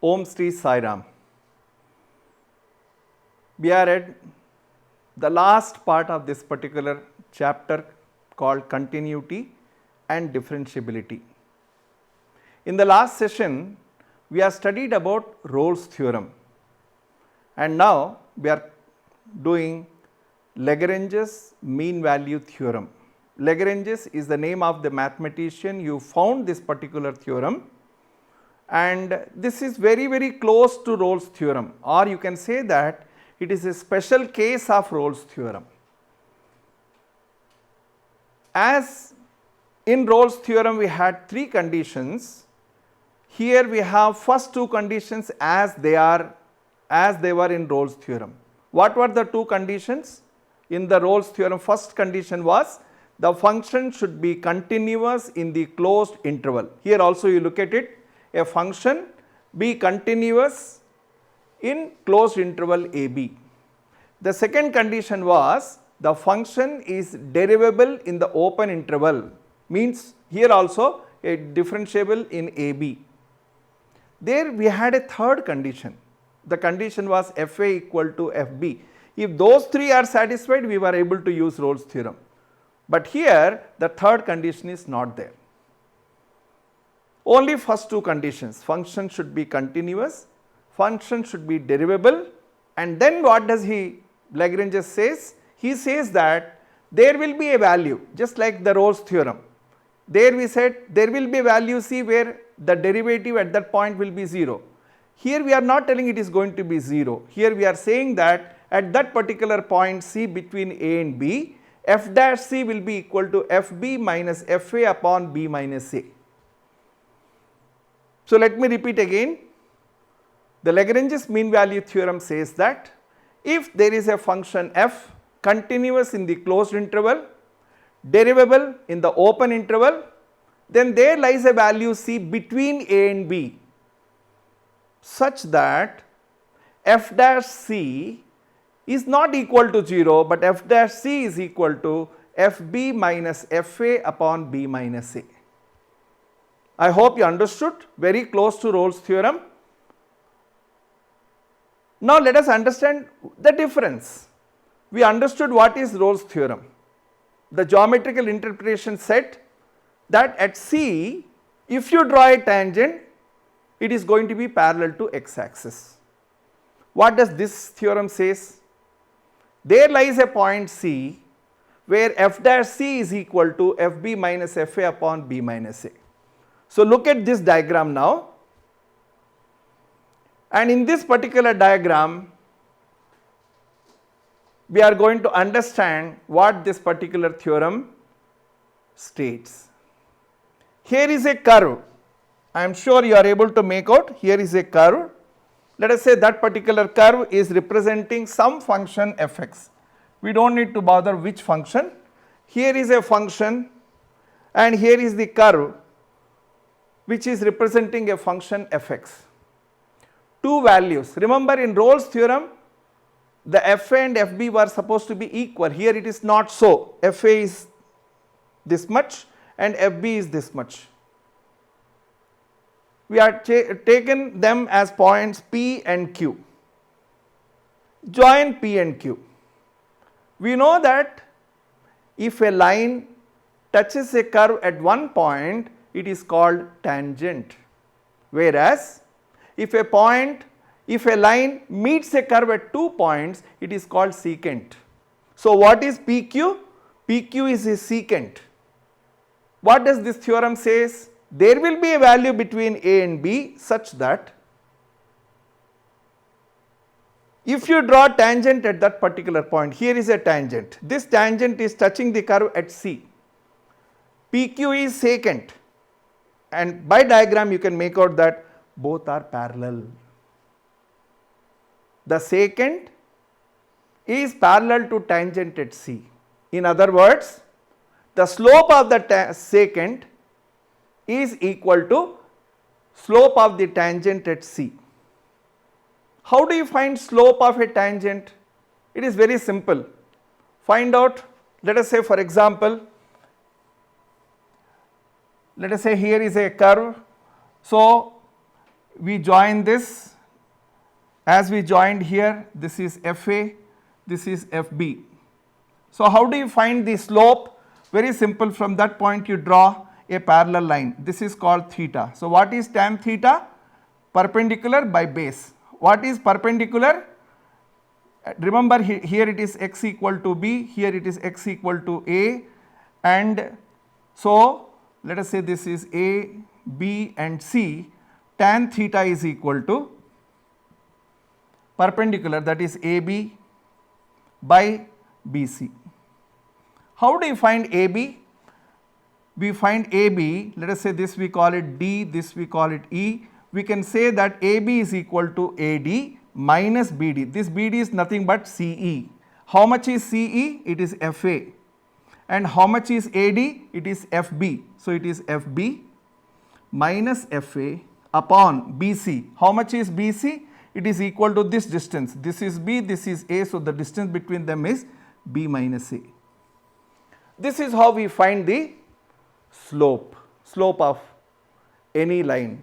Om Sri Sai Ram. We are at the last part of this particular chapter called continuity and differentiability. In the last session, we have studied about Rolle's theorem, and now we are doing Lagrange's mean value theorem. Lagrange's is the name of the mathematician who found this particular theorem, and this is very close to Rolle's theorem, or you can say that it is a special case of Rolle's theorem. As in Rolle's theorem we had three conditions, here we have first two conditions as they were in Rolle's theorem. What were the two conditions? In the Rolle's theorem, first condition was the function should be continuous in the closed interval. Here also you look at it, a function be continuous in closed interval AB. The second condition was the function is derivable in the open interval, means here also a differentiable in AB. There we had a third condition. The condition was FA equal to FB. If those three are satisfied, we were able to use Rolle's theorem. But here the third condition is not there. Only first two conditions, function should be continuous, function should be derivable, and then what does Lagrange says? He says that there will be a value, just like the Rolle's theorem. There we said there will be a value C where the derivative at that point will be 0. Here we are not telling it is going to be 0. Here we are saying that at that particular point C between A and B, f dash C will be equal to FB minus FA upon B minus A. So let me repeat again. The Lagrange's mean value theorem says that if there is a function f continuous in the closed interval, derivable in the open interval, then there lies a value C between A and B such that f dash C is not equal to 0, but f dash C is equal to FB minus FA upon B minus A. I hope you understood, very close to Rolle's theorem. Now let us understand the difference. We understood what is Rolle's theorem. The geometrical interpretation said that at C, if you draw a tangent, it is going to be parallel to x-axis. What does this theorem says? There lies a point C where f dash C is equal to FB minus FA upon B minus A. So look at this diagram now, and in this particular diagram we are going to understand what this particular theorem states. Here is a curve, I am sure you are able to make out. Here is a curve. Let us say that particular curve is representing some function fx. We do not need to bother which function. Here is a function and here is the curve which is representing a function fx. Two values. Remember in Rolle's theorem, the FA and FB were supposed to be equal. Here it is not so. FA is this much and FB is this much. We are taken them as points P and Q. Join P and Q. We know that if a line touches a curve at one point, it is called tangent, whereas if a line meets a curve at 2 points, it is called secant. So what is PQ? PQ is a secant. What does this theorem says? There will be a value between A and B such that if you draw tangent at that particular point, here is a tangent, this tangent is touching the curve at C. PQ is secant, and by diagram you can make out that both are parallel. The secant is parallel to tangent at C. In other words, the slope of the secant is equal to slope of the tangent at C. How do you find slope of a tangent? It is very simple. Find out, let us say for example, let us say here is a curve. So we join this, as we joined here, this is FA, this is FB. So how do you find the slope? Very simple, from that point you draw a parallel line. This is called theta. So what is tan theta? Perpendicular by base. What is perpendicular? Remember here it is x equal to b, here it is x equal to a, and so let us say this is a, b and c. Tan theta is equal to perpendicular, that is AB by BC. How do you find AB? We find AB, let us say this we call it D, this we call it E. We can say that AB is equal to AD minus BD. This BD is nothing but CE. How much is CE? It is FA. And how much is AD? It is FB. So it is FB minus FA upon BC. How much is BC? It is equal to this distance. This is B, this is A, so the distance between them is B minus A. This is how we find the slope of any line.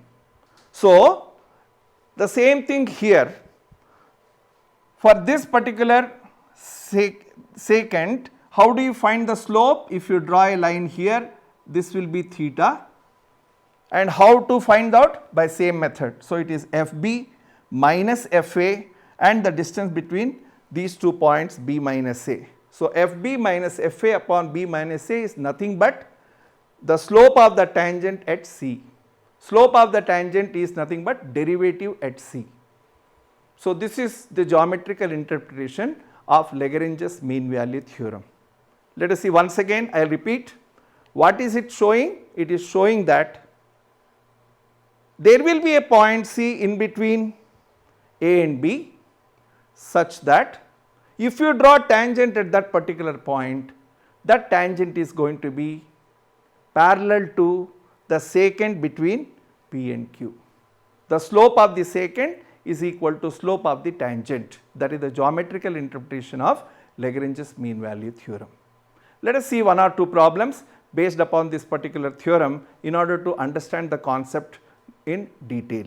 So the same thing here. For this particular secant, how do you find the slope? If you draw a line here, this will be theta. And how to find out? By same method. So it is FB minus FA and the distance between these 2 points B minus A. So FB minus FA upon B minus A is nothing but the slope of the tangent at C. Slope of the tangent is nothing but derivative at C. So this is the geometrical interpretation of Lagrange's mean value theorem. Let us see once again, I will repeat. What is it showing? It is showing that there will be a point C in between A and B such that if you draw tangent at that particular point, that tangent is going to be parallel to the secant between P and Q. The slope of the secant is equal to slope of the tangent. That is the geometrical interpretation of Lagrange's mean value theorem. Let us see one or two problems based upon this particular theorem in order to understand the concept in detail.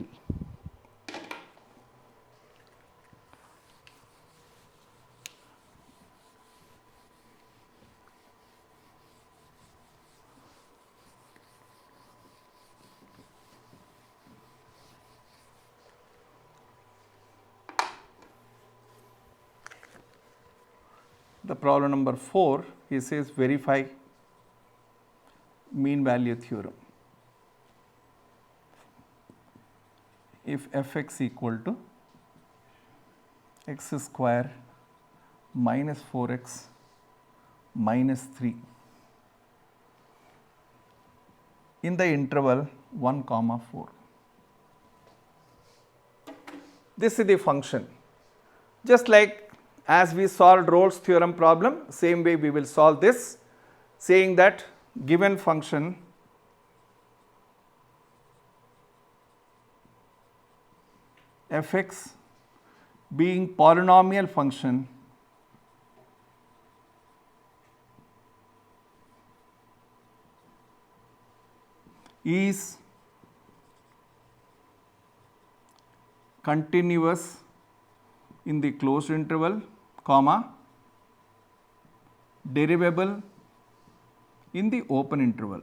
The problem number 4, he says verify mean value theorem. If fx equal to x square minus 4x minus 3 in the interval 1 comma 4. This is the function. Just like as we solved Rolle's theorem problem, same way we will solve this, saying that given function fx being polynomial function is continuous in the closed interval, comma, derivable in the open interval.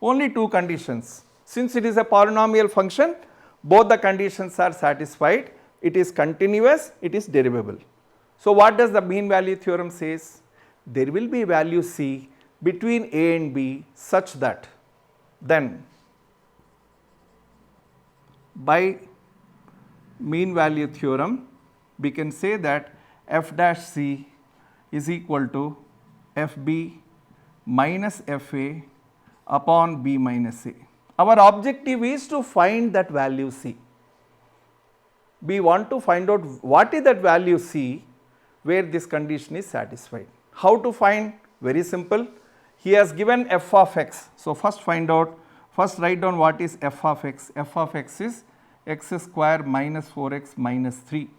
Only two conditions. Since it is a polynomial function, both the conditions are satisfied. It is continuous, it is derivable. So what does the mean value theorem says? There will be value C between A and B such that then by mean value theorem we can say that f dash C is equal to FB minus FA upon B minus A. Our objective is to find that value C. We want to find out what is that value C where this condition is satisfied. How to find? Very simple. He has given f of x. So first find out, first write down what is f of x. F of x is x square minus 4x minus 3.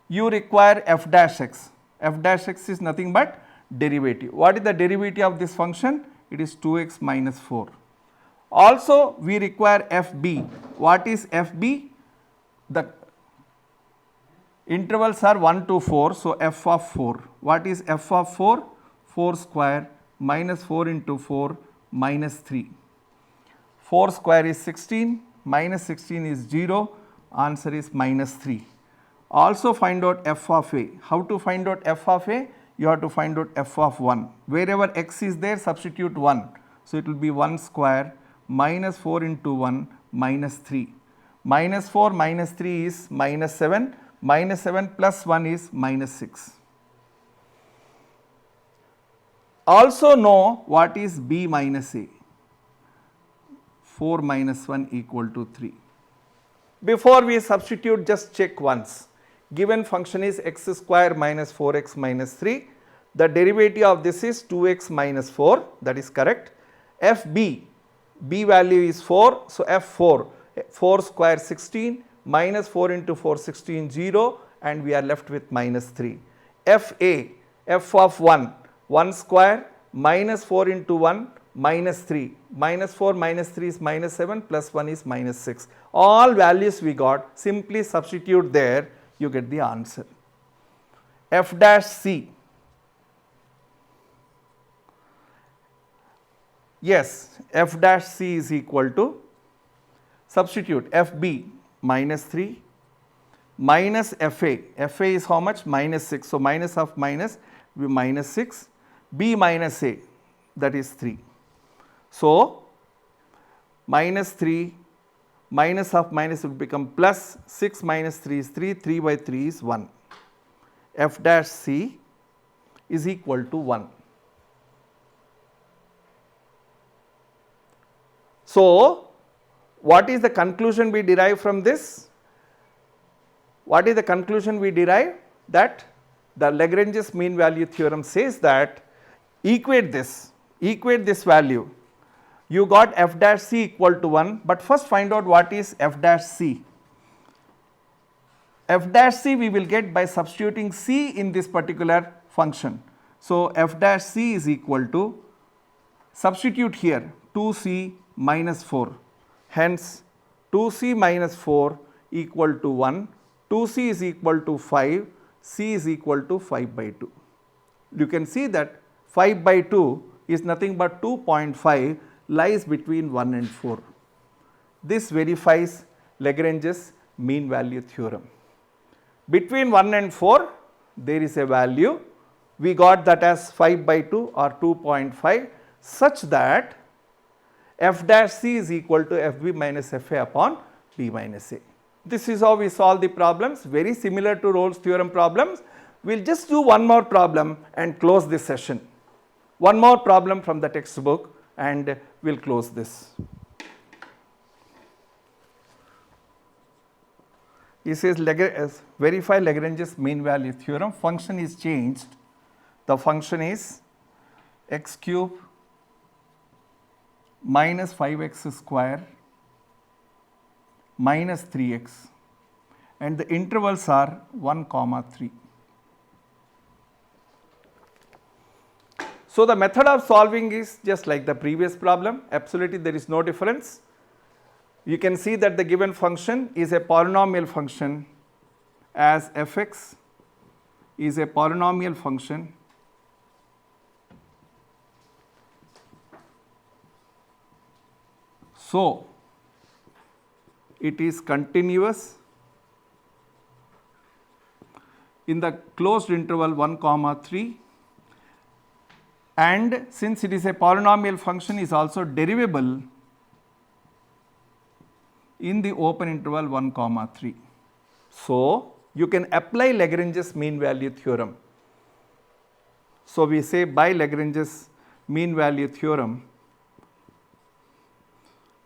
You require f dash x. F dash x is nothing but derivative. What is the derivative of this function? It is 2x minus 4. Also we require fb. What is fb? the intervals are 1 to 4, so f of 4. What is f of 4? 4 square minus 4 into 4 minus 3. 4 square is 16, minus 16 is 0, answer is minus 3. Also find out f of a. How to find out f of a? You have to find out f of 1. Wherever x is there, substitute 1. So it will be 1 square minus 4 into 1 minus 3. Minus 4 minus 3 is minus 7. Minus 7 plus 1 is minus 6. Also know what is b minus a. 4 minus 1 equal to 3. Before we substitute, just check once. Given function is x square minus 4x minus 3. The derivative of this is 2x minus 4, that is correct. Fb, b value is 4, so f4, 4 square 16, minus 4 into 4 16 0, and we are left with minus 3. Fa, f of 1, 1 square minus 4 into 1 minus 3, minus 4 minus 3 is minus 7, plus 1 is minus 6. All values we got, simply substitute there, you get the answer. F dash c, yes, f dash c is equal to, substitute fb minus 3 minus fa, fa is how much? Minus 6, so minus of minus will be minus 6, b minus a, that is 3. So minus 3 minus of minus will become plus, 6 minus 3 is 3, 3 by 3 is 1. F dash c is equal to 1. So what is the conclusion we derive from this? What is the conclusion we derive? That the Lagrange's mean value theorem says that equate this value. You got f dash c equal to 1, but first find out what is f dash c. F dash c we will get by substituting c in this particular function. So f dash c is equal to, substitute here 2c minus 4. Hence 2c minus 4 equal to 1, 2c is equal to 5, c is equal to 5 by 2. You can see that 5 by 2 is nothing but 2.5 lies between 1 and 4. This verifies Lagrange's mean value theorem. Between 1 and 4 there is a value, we got that as 5 by 2 or 2.5, such that f dash c is equal to fb minus fa upon b minus a. This is how we solve the problems, very similar to Rolle's theorem problems. We will just do one more problem and close this session. One more problem from the textbook and we will close this. He says verify Lagrange's mean value theorem. Function is changed. The function is x cube minus 5x square minus 3x, and the intervals are 1, 3. So the method of solving is just like the previous problem, absolutely there is no difference. You can see that the given function is a polynomial function, as fx is a polynomial function so it is continuous in the closed interval 1, 3, and since it is a polynomial function is also derivable in the open interval 1, 3. So you can apply Lagrange's mean value theorem. So we say by Lagrange's mean value theorem,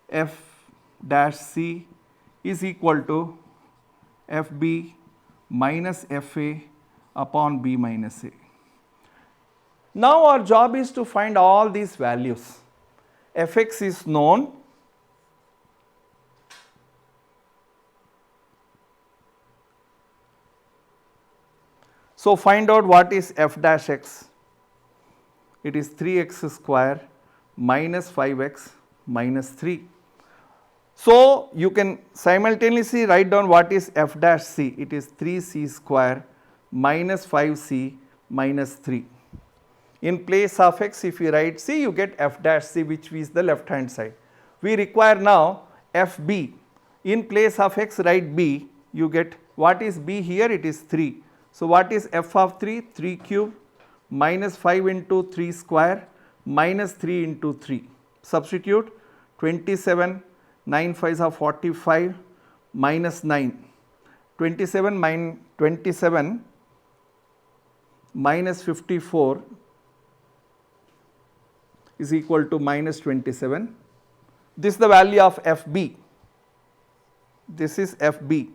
f dash c is equal to fb minus fa upon b minus a. Now our job is to find all these values. Fx is known, so find out what is f dash x. It is 3x square minus 5x minus 3. So, you can simultaneously write down what is f dash c. It is 3c square minus 5c minus 3. In place of x, if you write c, you get f dash c, which is the left hand side. We require now fb. In place of x, write b. You get what is b here? It is 3. So, what is f of 3? 3 cube minus 5 into 3 square minus 3 into 3. Substitute 27, 9 5s are 45 minus 9. 27 minus 54 is equal to minus 27. This is the value of fb. This is fb.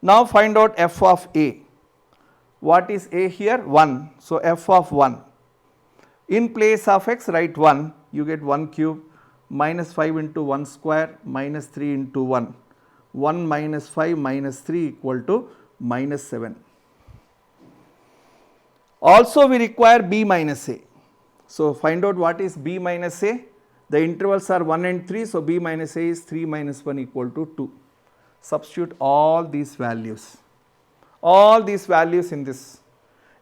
Now find out f of a. What is a here? 1. So, f of 1. In place of x, write 1. You get 1 cube minus 5 into 1 square minus 3 into 1. 1 minus 5 minus 3 equal to minus 7. Also, we require b minus a. So, find out what is b minus a. The intervals are 1 and 3. So, b minus a is 3 minus 1 equal to 2. Substitute all these values. All these values in this.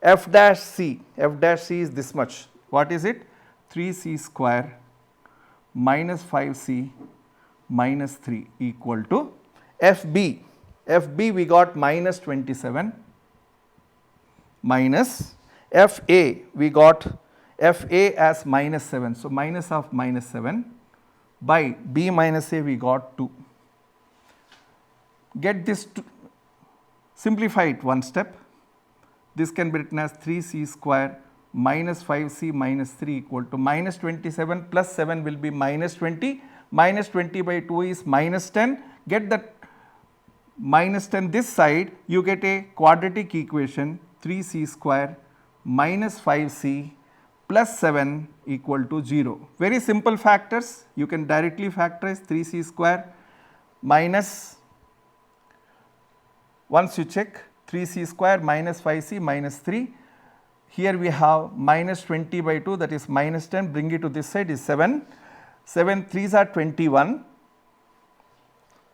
F dash c is this much. What is it? 3c square minus 5c minus 3 equal to fb. fb we got minus 27 minus fa we got fa as minus 7. So, minus of minus 7 by b minus a we got 2. Get this to simplify it one step. This can be written as 3c square minus 5c minus 3 equal to minus 27 plus 7 will be minus 20. Minus 20 by 2 is minus 10. Get that minus 10 this side, you get a quadratic equation 3c square minus 5c plus 7 equal to 0. Very simple factors. You can directly factorize 3c square minus, once you check 3c square minus 5c minus 3, here we have minus 20 by 2, that is minus 10, bring it to this side is 7, 7 3s are 21,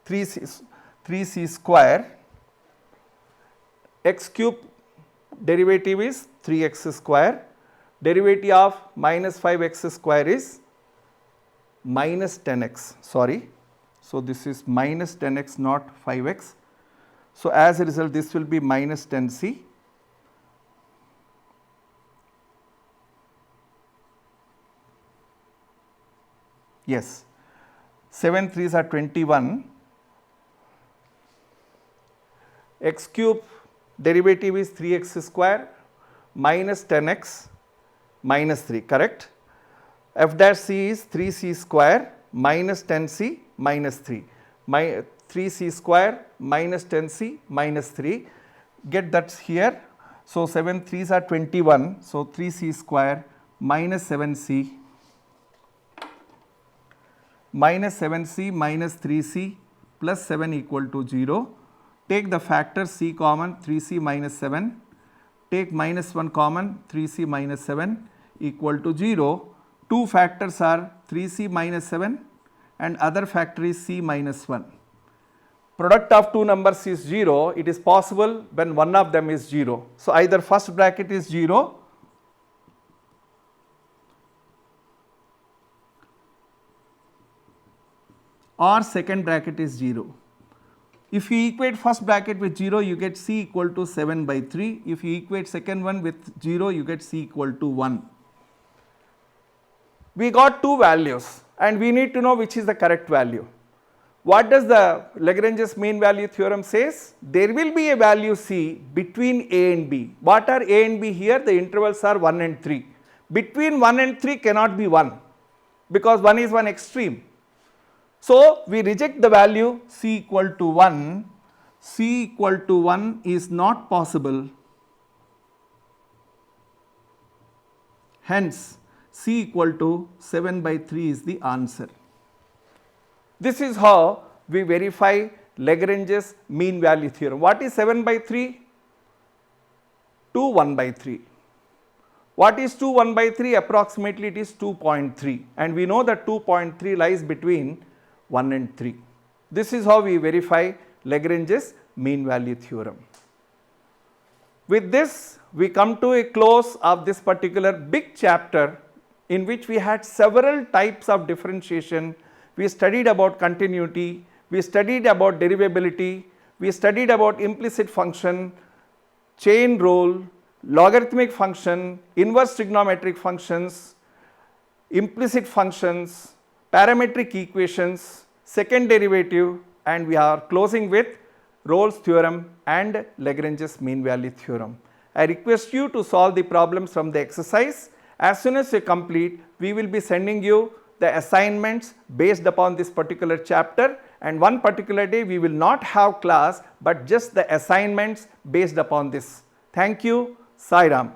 3c square, x cube derivative is 3x square, derivative of minus 5x square is minus 10x, sorry. So, this is minus 10x not 5x. So, as a result this will be minus 10c. Yes, 7 3s are 21, x cube derivative is 3x square minus 10x minus 3, correct. F dash c is 3c square minus 10c minus 3. 3c square minus 10c minus 3, get that here. So, 7 3s are 21, so 3c square minus 7c minus 7c minus 3c plus 7 equal to 0. Take the factor c common, 3c minus 7, take minus 1 common, 3c minus 7 equal to 0. Two factors are 3c minus 7 and other factor is c minus 1. Product of two numbers is 0, it is possible when one of them is 0. So, either first bracket is 0 or second bracket is 0. If you equate first bracket with 0, you get c equal to 7 by 3. If you equate second one with 0, you get c equal to 1. We got two values and we need to know which is the correct value. What does the Lagrange's mean value theorem says? There will be a value c between a and b. What are a and b here? The intervals are 1 and 3. Between 1 and 3 cannot be 1 because 1 is one extreme. So, we reject the value c equal to 1. C equal to 1 is not possible. Hence, c equal to 7 by 3 is the answer. This is how we verify Lagrange's mean value theorem. What is 7 by 3? 2 1 by 3. What is 2 1 by 3? Approximately it is 2.3 and we know that 2.3 lies between 1 and 3. This is how we verify Lagrange's mean value theorem. With this, we come to a close of this particular big chapter in which we had several types of differentiation. We studied about continuity, we studied about derivability, we studied about implicit function, chain rule, logarithmic function, inverse trigonometric functions, implicit functions, parametric equations, second derivative, and we are closing with Rolle's theorem and Lagrange's mean value theorem. I request you to solve the problems from the exercise. As soon as you complete, we will be sending you the assignments based upon this particular chapter, and one particular day we will not have class but just the assignments based upon this. Thank you. Sai Ram.